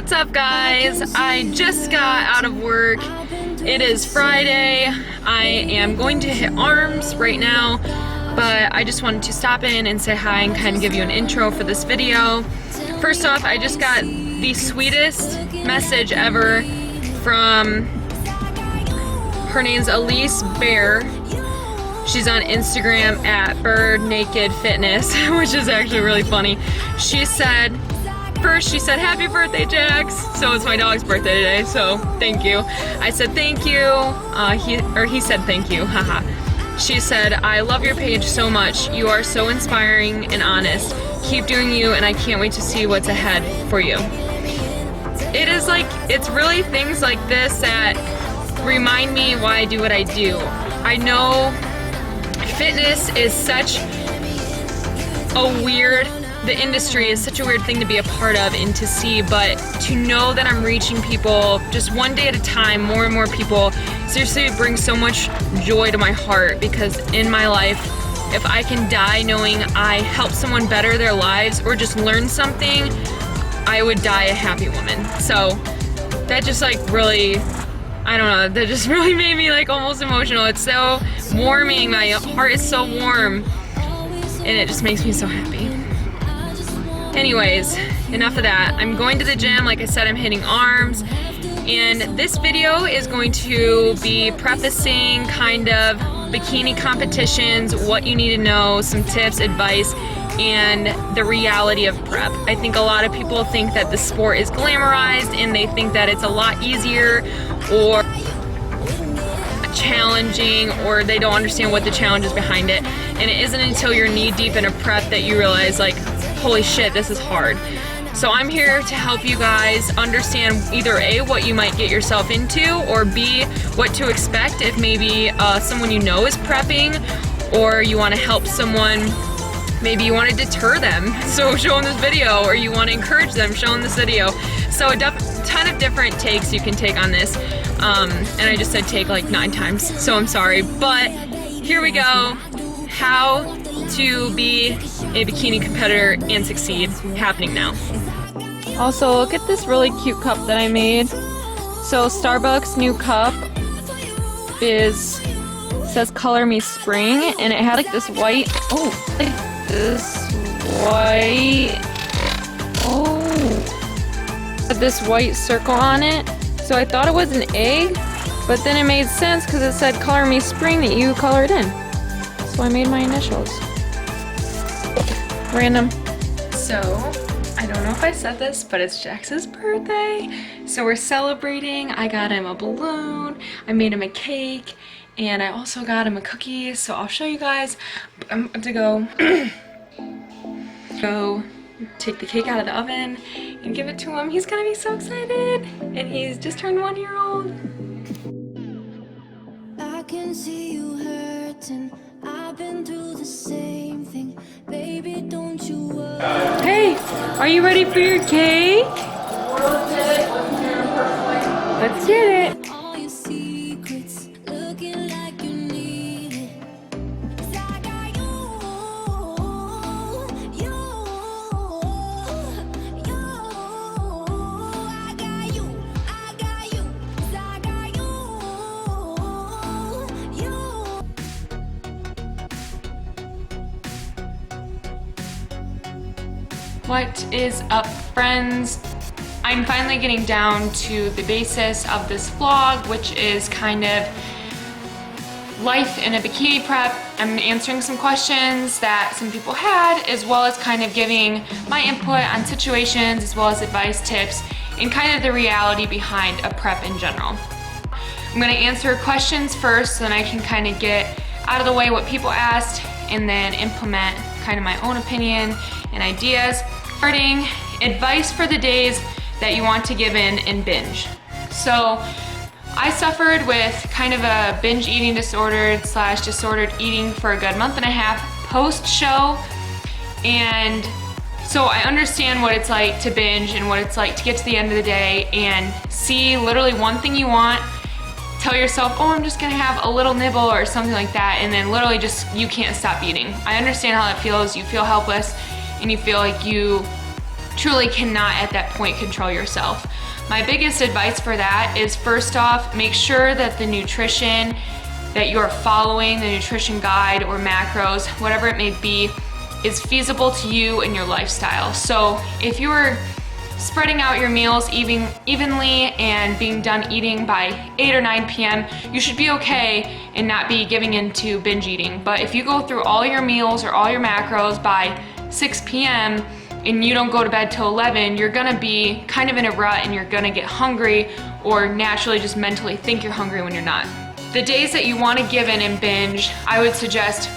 What's up, guys? I just got out of work. It is Friday. I am going to hit arms right now, but I just wanted to stop in and say hi and kind of give you an intro for this video. First off, I just got the sweetest message ever from, her name's Elise Bear. She's on Instagram at Bird Naked Fitness, which is actually really funny. She said, first she said, happy birthday, Jax. So it's my dog's birthday today, so thank you. I said thank you, he said thank you, haha. She said, I love your page so much. You are so inspiring and honest. Keep doing you, and I can't wait to see what's ahead for you. It is like, it's really things like this that remind me why I do what I do. I know fitness is such a weird, the industry is such a weird thing to be a part of and to see, but to know that I'm reaching people just one day at a time, more and more people, seriously it brings so much joy to my heart, because in my life, if I can die knowing I helped someone better their lives or just learn something, I would die a happy woman. So that just like really, I don't know, that just really made me like almost emotional. It's so warming, my heart is so warm, and it just makes me so happy. Anyways, enough of that. I'm going to the gym, like I said, I'm hitting arms, and this video is going to be prefacing kind of bikini competitions, what you need to know, some tips, advice, and the reality of prep. I think a lot of people think that the sport is glamorized and they think that it's a lot easier or challenging, or they don't understand what the challenge is behind it. And it isn't until you're knee deep in a prep that you realize, like, holy shit, this is hard. So I'm here to help you guys understand either A, what you might get yourself into, or B, what to expect if maybe someone you know is prepping, or you want to help someone, maybe you want to deter them, so show them this video, or you want to encourage them, show them this video. So a ton of different takes you can take on this, and I just said take like 9 times, so I'm sorry, but here we go. How to be a bikini competitor and succeed, happening now. Also, look at this really cute cup that I made. So Starbucks new cup says color me spring, and it had like this white, this white circle on it. So I thought it was an egg, but then it made sense because it said color me spring that you colored in. So I made my initials. Random. So, I don't know if I said this, but it's Jax's birthday. So we're celebrating. I got him a balloon, I made him a cake, and I also got him a cookie. So I'll show you guys. I'm going to go take the cake out of the oven and give it to him. He's gonna be so excited, and he's just turned 1 year old. I can see you hurting. I've been through the same thing. Baby, don't you worry. Hey, are you ready for your cake? Let's get it. All your secrets looking like you need it. 'Cause I got you, I got you, 'cause I got you. What is up, friends? I'm finally getting down to the basis of this vlog, which is kind of life in a bikini prep. I'm answering some questions that some people had, as well as kind of giving my input on situations, as well as advice, tips, and kind of the reality behind a prep in general. I'm gonna answer questions first, so then I can kind of get out of the way what people asked, and then implement kind of my own opinion and ideas. Starting, advice for the days that you want to give in binge. So I suffered with kind of a binge eating disordered / disordered eating for a good month and a half post-show, and so I understand what it's like to binge and what it's like to get to the end of the day and see literally one thing you want, tell yourself, oh, I'm just gonna have a little nibble or something like that, and then literally just, you can't stop eating. I understand how that feels. You feel helpless and you feel like you truly cannot at that point control yourself. My biggest advice for that is, first off, make sure that the nutrition that you're following, the nutrition guide or macros, whatever it may be, is feasible to you and your lifestyle. So if you're spreading out your meals evenly and being done eating by 8 or 9 p.m., you should be okay and not be giving into binge eating. But if you go through all your meals or all your macros by 6 p.m. and you don't go to bed till 11, you're gonna be kind of in a rut and you're gonna get hungry, or naturally just mentally think you're hungry when you're not. The days that you want to give in and binge, I would suggest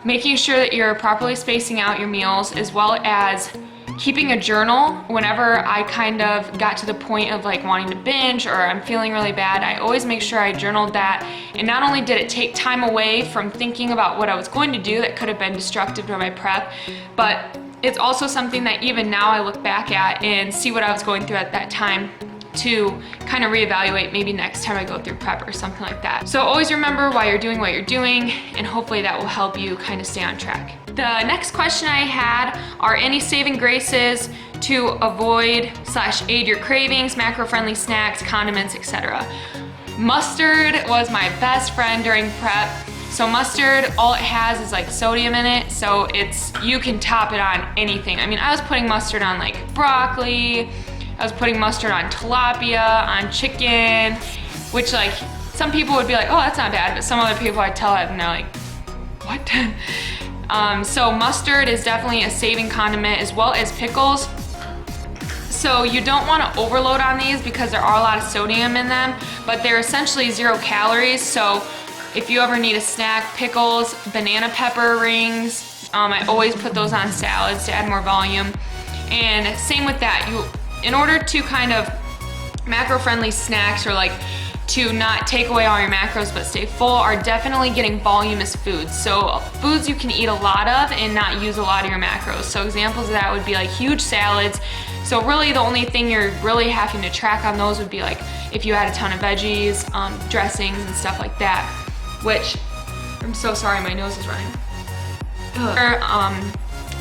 making sure that you're properly spacing out your meals, as well as keeping a journal. Whenever I kind of got to the point of like wanting to binge or I'm feeling really bad, I always make sure I journaled that. And not only did it take time away from thinking about what I was going to do that could have been destructive to my prep, but it's also something that even now I look back at and see what I was going through at that time to kind of reevaluate maybe next time I go through prep or something like that. So always remember why you're doing what you're doing, and hopefully that will help you kind of stay on track. The next question I had are any saving graces to avoid / aid your cravings, macro-friendly snacks, condiments, etc. Mustard was my best friend during prep. So mustard, all it has is like sodium in it, so you can top it on anything. I mean, I was putting mustard on like broccoli, I was putting mustard on tilapia, on chicken, which like some people would be like, oh, that's not bad, but some other people I'd tell it and they're like, what? So mustard is definitely a saving condiment, as well as pickles. So you don't want to overload on these because there are a lot of sodium in them, but they're essentially 0 calories. So if you ever need a snack, pickles, banana pepper rings, I always put those on salads to add more volume. And same with that, in order to kind of macro-friendly snacks, or like to not take away all your macros but stay full, are definitely getting voluminous foods. So foods you can eat a lot of and not use a lot of your macros. So examples of that would be like huge salads. So really the only thing you're really having to track on those would be like if you add a ton of veggies, dressings and stuff like that, which I'm so sorry, my nose is running.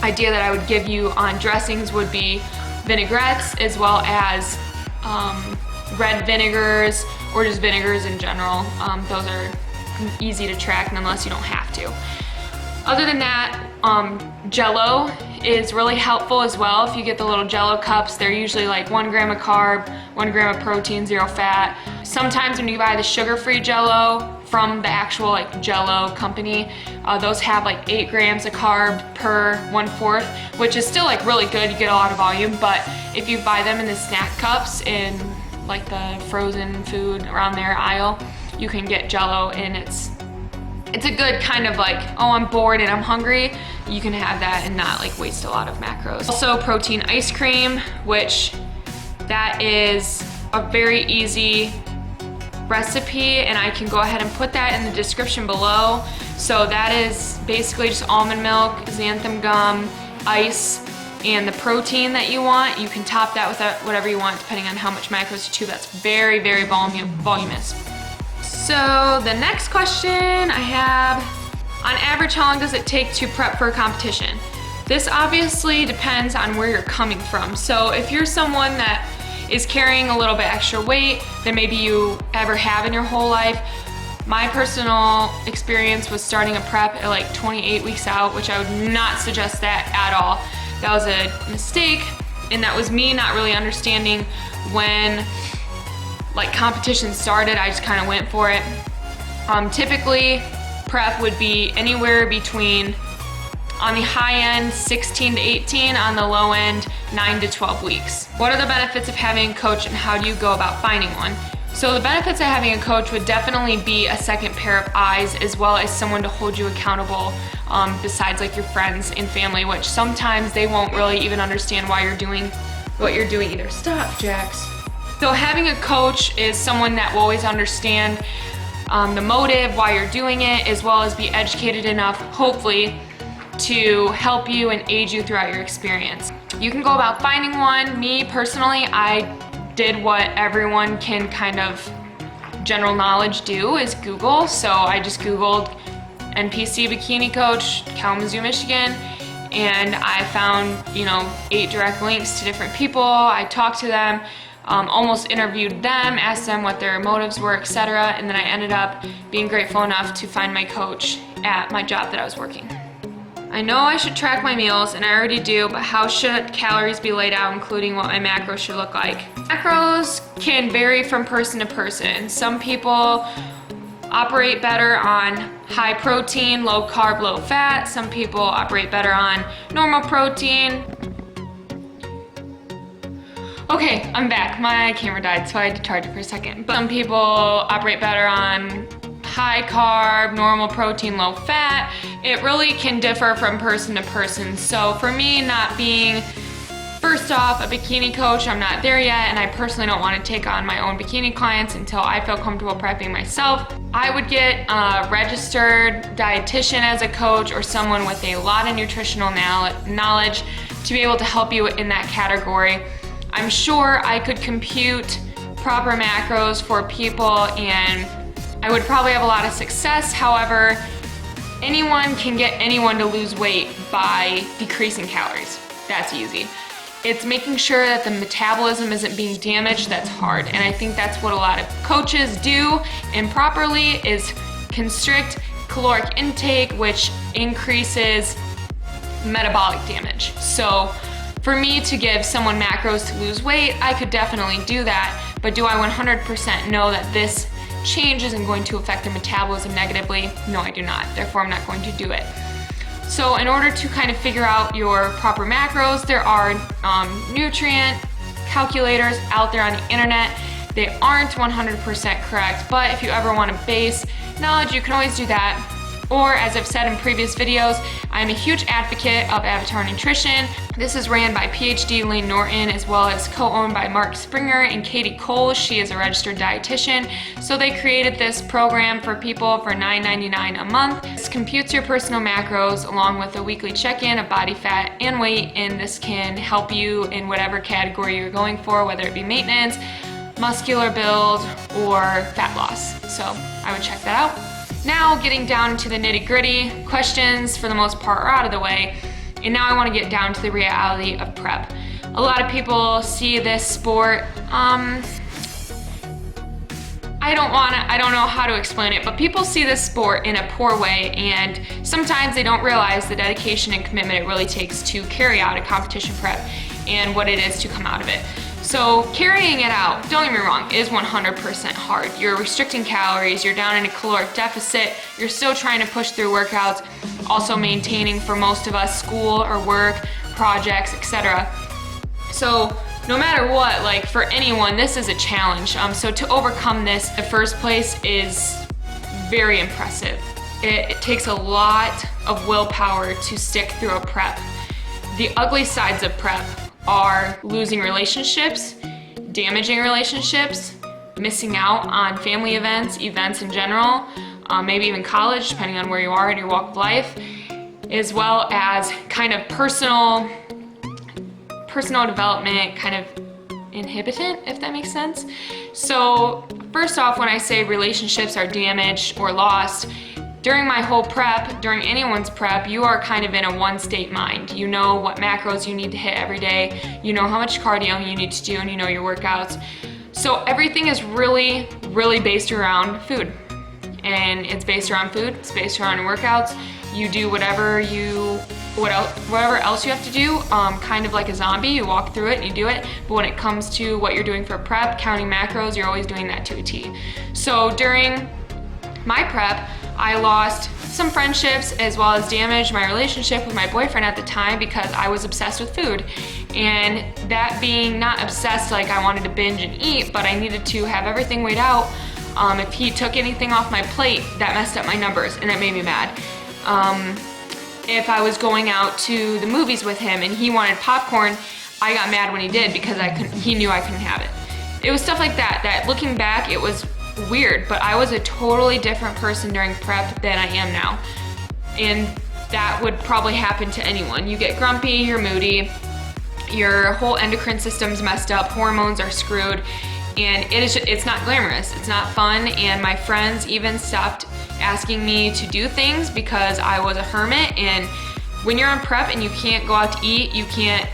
Idea that I would give you on dressings would be vinaigrettes, as well as red vinegars, or just vinegars in general. Those are easy to track nonetheless you don't have to. Other than that, Jell-O is really helpful as well. If you get the little Jell-O cups, they're usually like 1 gram of carb, 1 gram of protein, 0 fat. Sometimes when you buy the sugar-free Jell-O from the actual like Jell-O company, those have like 8 grams of carb per 1/4, which is still like really good. You get a lot of volume, but if you buy them in the snack cups in like the frozen food around their aisle, you can get Jell-O, and it's a good kind of like, oh, I'm bored and I'm hungry. You can have that and not like waste a lot of macros. Also protein ice cream, which that is a very easy recipe, and I can go ahead and put that in the description below. So that is basically just almond milk, xanthan gum, ice, and the protein that you want. You can top that with whatever you want depending on how much macros you chew. That's very, very voluminous. So the next question I have, on average, how long does it take to prep for a competition? This obviously depends on where you're coming from. So if you're someone that is carrying a little bit extra weight than maybe you ever have in your whole life, my personal experience was starting a prep at like 28 weeks out, which I would not suggest that at all. That was a mistake, and that was me not really understanding when like competition started. I just kind of went for it. Typically prep would be anywhere between, on the high end, 16 to 18, on the low end, 9 to 12 weeks. What are the benefits of having a coach, and how do you go about finding one? So the benefits of having a coach would definitely be a second pair of eyes, as well as someone to hold you accountable, besides like your friends and family, which sometimes they won't really even understand why you're doing what you're doing either. Stop, Jax. So having a coach is someone that will always understand the motive, why you're doing it, as well as be educated enough, hopefully, to help you and aid you throughout your experience. You can go about finding one. Me personally, I did what everyone can kind of general knowledge do, is Google. So I just Googled NPC bikini coach, Kalamazoo, Michigan, and I found, 8 direct links to different people. I talked to them, almost interviewed them, asked them what their motives were, etc. And then I ended up being grateful enough to find my coach at my job that I was working. I know I should track my meals, and I already do, but how should calories be laid out, including what my macros should look like? Macros can vary from person to person. Some people operate better on high protein, low carb, low fat. Some people operate better on normal protein. Okay, I'm back. My camera died, so I had to charge it for a second. But some people operate better on high carb, normal protein, low fat. It really can differ from person to person. So for me, not being, first off, a bikini coach, I'm not there yet, and I personally don't want to take on my own bikini clients until I feel comfortable prepping myself. I would get a registered dietitian as a coach, or someone with a lot of nutritional knowledge to be able to help you in that category. I'm sure I could compute proper macros for people, and I would probably have a lot of success. However, anyone can get anyone to lose weight by decreasing calories. That's easy. It's making sure that the metabolism isn't being damaged that's hard. And I think that's what a lot of coaches do improperly, is constrict caloric intake, which increases metabolic damage. So for me to give someone macros to lose weight, I could definitely do that. But do I 100% know that this change isn't going to affect their metabolism negatively? No, I do not. Therefore, I'm not going to do it. So in order to kind of figure out your proper macros, there are nutrient calculators out there on the internet. They aren't 100% correct, but if you ever want a base knowledge, you can always do that. Or, as I've said in previous videos, I'm a huge advocate of Avatar Nutrition. This is ran by PhD Lane Norton, as well as co-owned by Mark Springer and Katie Cole. She is a registered dietitian. So they created this program for people for $9.99 a month. This computes your personal macros along with a weekly check-in of body fat and weight, and this can help you in whatever category you're going for, whether it be maintenance, muscular build, or fat loss. So I would check that out. Now, getting down to the nitty-gritty, questions for the most part are out of the way, and now I want to get down to the reality of prep. A lot of people see this sport, I don't know how to explain it, but people see this sport in a poor way, and sometimes they don't realize the dedication and commitment it really takes to carry out a competition prep and what it is to come out of it. So carrying it out, don't get me wrong, is 100% hard. You're restricting calories, you're down in a caloric deficit, you're still trying to push through workouts, also maintaining, for most of us, school or work, projects, etc. So no matter what, like for anyone, this is a challenge. So to overcome this, the first place is very impressive. It takes a lot of willpower to stick through a prep. The ugly sides of prep are losing relationships, damaging relationships, missing out on family events in general, maybe even college, depending on where you are in your walk of life, as well as kind of personal development, kind of inhibitant, if that makes sense. So first off, when I say relationships are damaged or lost, during my whole prep, during anyone's prep, you are kind of in a one-state mind. You know what macros you need to hit every day, you know how much cardio you need to do, and you know your workouts. So everything is really, really based around food. And it's based around food, it's based around your workouts. You do whatever else you have to do, kind of like a zombie. You walk through it and you do it. But when it comes to what you're doing for prep, counting macros, you're always doing that to a T. So during my prep, I lost some friendships as well as damaged my relationship with my boyfriend at the time because I was obsessed with food. And that being not obsessed like I wanted to binge and eat, but I needed to have everything weighed out. If he took anything off my plate, that messed up my numbers and it made me mad. If I was going out to the movies with him and he wanted popcorn, I got mad when he did because he knew I couldn't have it. It was stuff like that looking back, it was weird, but I was a totally different person during prep than I am now. And that would probably happen to anyone. You get grumpy, you're moody, your whole endocrine system's messed up, hormones are screwed, and it's not glamorous, it's not fun, and my friends even stopped asking me to do things because I was a hermit, and when you're on prep and you can't go out to eat, you can't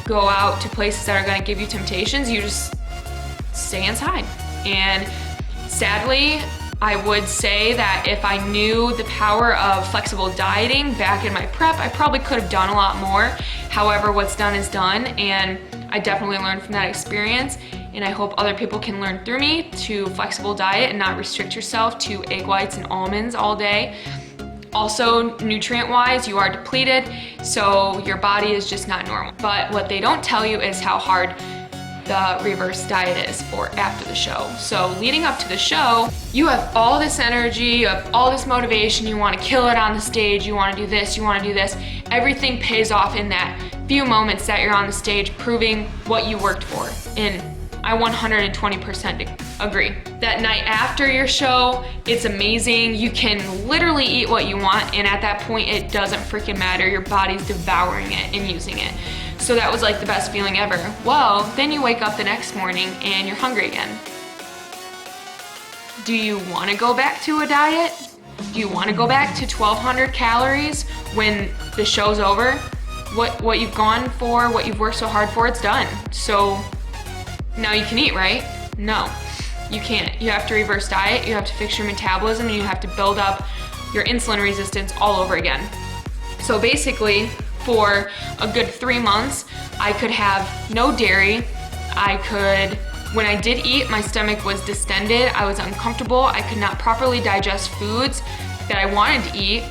go out to places that are gonna give you temptations, you just stay inside. And sadly, I would say that if I knew the power of flexible dieting back in my prep, I probably could have done a lot more. However, what's done is done, and I definitely learned from that experience, and I hope other people can learn through me to flexible diet and not restrict yourself to egg whites and almonds all day. Also, nutrient-wise, you are depleted, so your body is just not normal. But what they don't tell you is how hard the reverse diet is for after the show. So leading up to the show, you have all this energy, you have all this motivation, you want to kill it on the stage, you want to do this, you want to do this. Everything pays off in that few moments that you're on the stage proving what you worked for. And I 120% agree. That night after your show, it's amazing. You can literally eat what you want, and at that point, it doesn't freaking matter. Your body's devouring it and using it. So that was like the best feeling ever. Well, then you wake up the next morning and you're hungry again. Do you want to go back to a diet? Do you want to go back to 1,200 calories when the show's over? What you've gone for, what you've worked so hard for, it's done. So now you can eat, right? No, you can't. You have to reverse diet, you have to fix your metabolism, and you have to build up your insulin resistance all over again. So basically, for a good 3 months, I could have no dairy. When I did eat, my stomach was distended, I was uncomfortable, I could not properly digest foods that I wanted to eat.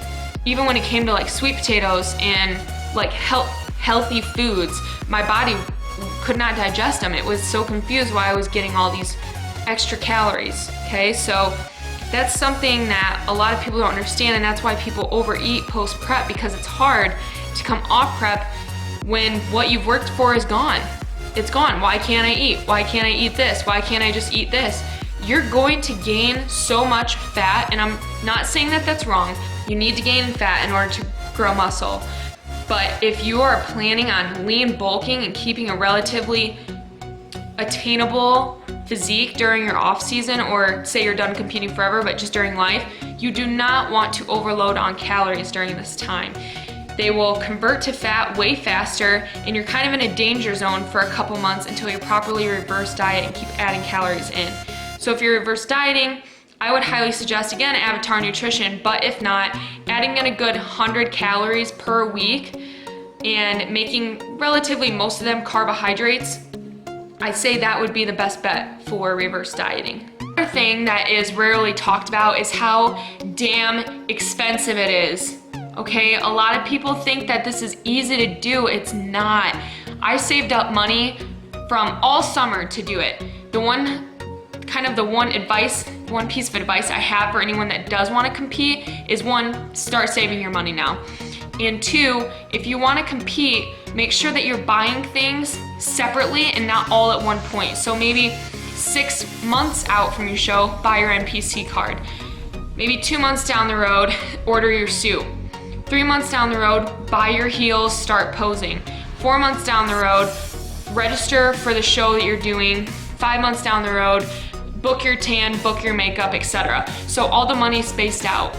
Even when it came to like sweet potatoes and like healthy foods, my body could not digest them. It was so confused why I was getting all these extra calories, okay? So that's something that a lot of people don't understand, and that's why people overeat post-prep, because it's hard to come off prep when what you've worked for is gone. It's gone. Why can't I eat? Why can't I eat this? Why can't I just eat this? You're going to gain so much fat, and I'm not saying that that's wrong. You need to gain fat in order to grow muscle. But if you are planning on lean bulking and keeping a relatively attainable physique during your off season, or say you're done competing forever, but just during life, you do not want to overload on calories during this time. They will convert to fat way faster, and you're kind of in a danger zone for a couple months until you properly reverse diet and keep adding calories in. So if you're reverse dieting, I would highly suggest, again, Avatar Nutrition, but if not, adding in a good 100 calories per week and making relatively most of them carbohydrates, I say that would be the best bet for reverse dieting. Another thing that is rarely talked about is how damn expensive it is. Okay, a lot of people think that this is easy to do. It's not. I saved up money from all summer to do it. The one piece of advice I have for anyone that does want to compete is, one, start saving your money now. And two, if you want to compete, make sure that you're buying things separately and not all at one point. So maybe 6 months out from your show, buy your NPC card. Maybe 2 months down the road, order your suit. 3 months down the road, buy your heels, start posing. 4 months down the road, register for the show that you're doing. 5 months down the road, book your tan, book your makeup, etc. So all the money's spaced out.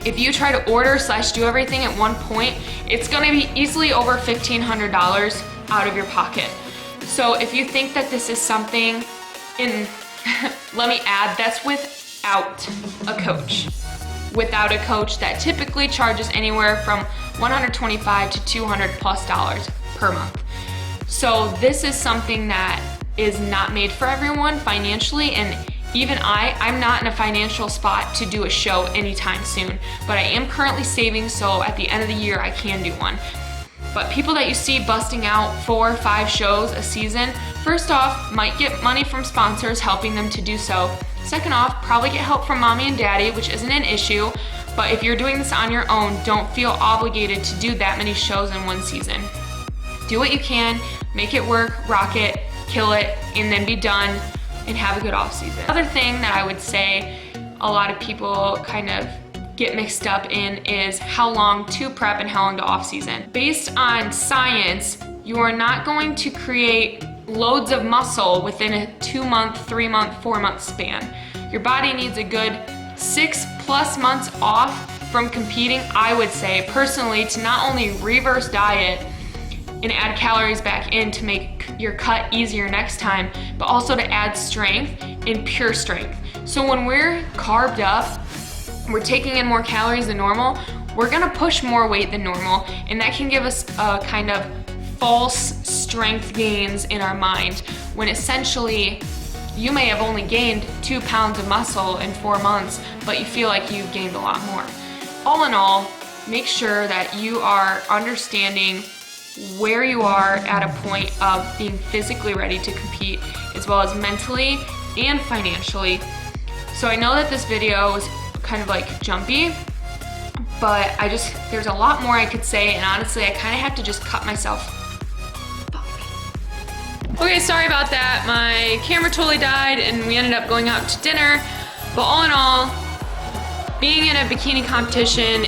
If you try to order / do everything at one point, it's gonna be easily over $1,500 out of your pocket. So if you think that this is something let me add, that's without a coach. Without a coach, that typically charges anywhere from $125 to $200+ per month. So this is something that is not made for everyone financially, and even I'm not in a financial spot to do a show anytime soon, but I am currently saving, so at the end of the year I can do one. But people that you see busting out 4 or 5 shows a season, first off, might get money from sponsors helping them to do so. Second off, probably get help from mommy and daddy, which isn't an issue, but if you're doing this on your own, don't feel obligated to do that many shows in one season. Do what you can, make it work, rock it, kill it, and then be done and have a good off season. Another thing that I would say a lot of people kind of get mixed up in is how long to prep and how long to off season. Based on science, you are not going to create loads of muscle within a 2-month, 3-month, 4-month span. Your body needs a good 6+ months off from competing, I would say personally to not only reverse diet and add calories back in to make your cut easier next time, but also to add strength and pure strength. So when we're carved up, we're taking in more calories than normal, we're gonna push more weight than normal, and that can give us a kind of false strength gains in our mind, when essentially you may have only gained 2 pounds of muscle in 4 months, but you feel like you've gained a lot more. All in all, make sure that you are understanding where you are at a point of being physically ready to compete, as well as mentally and financially. So I know that this video was kind of like jumpy, but there's a lot more I could say, and honestly, I kind of have to just cut myself. Okay, sorry about that. My camera totally died and we ended up going out to dinner. But all in all, being in a bikini competition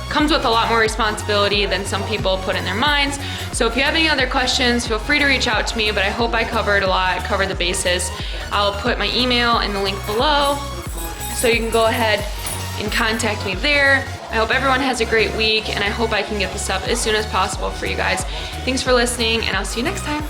comes with a lot more responsibility than some people put in their minds. So if you have any other questions, feel free to reach out to me, but I hope I covered a lot, covered the basis. I'll put my email in the link below, so you can go ahead and contact me there. I hope everyone has a great week, and I hope I can get this up as soon as possible for you guys. Thanks for listening, and I'll see you next time.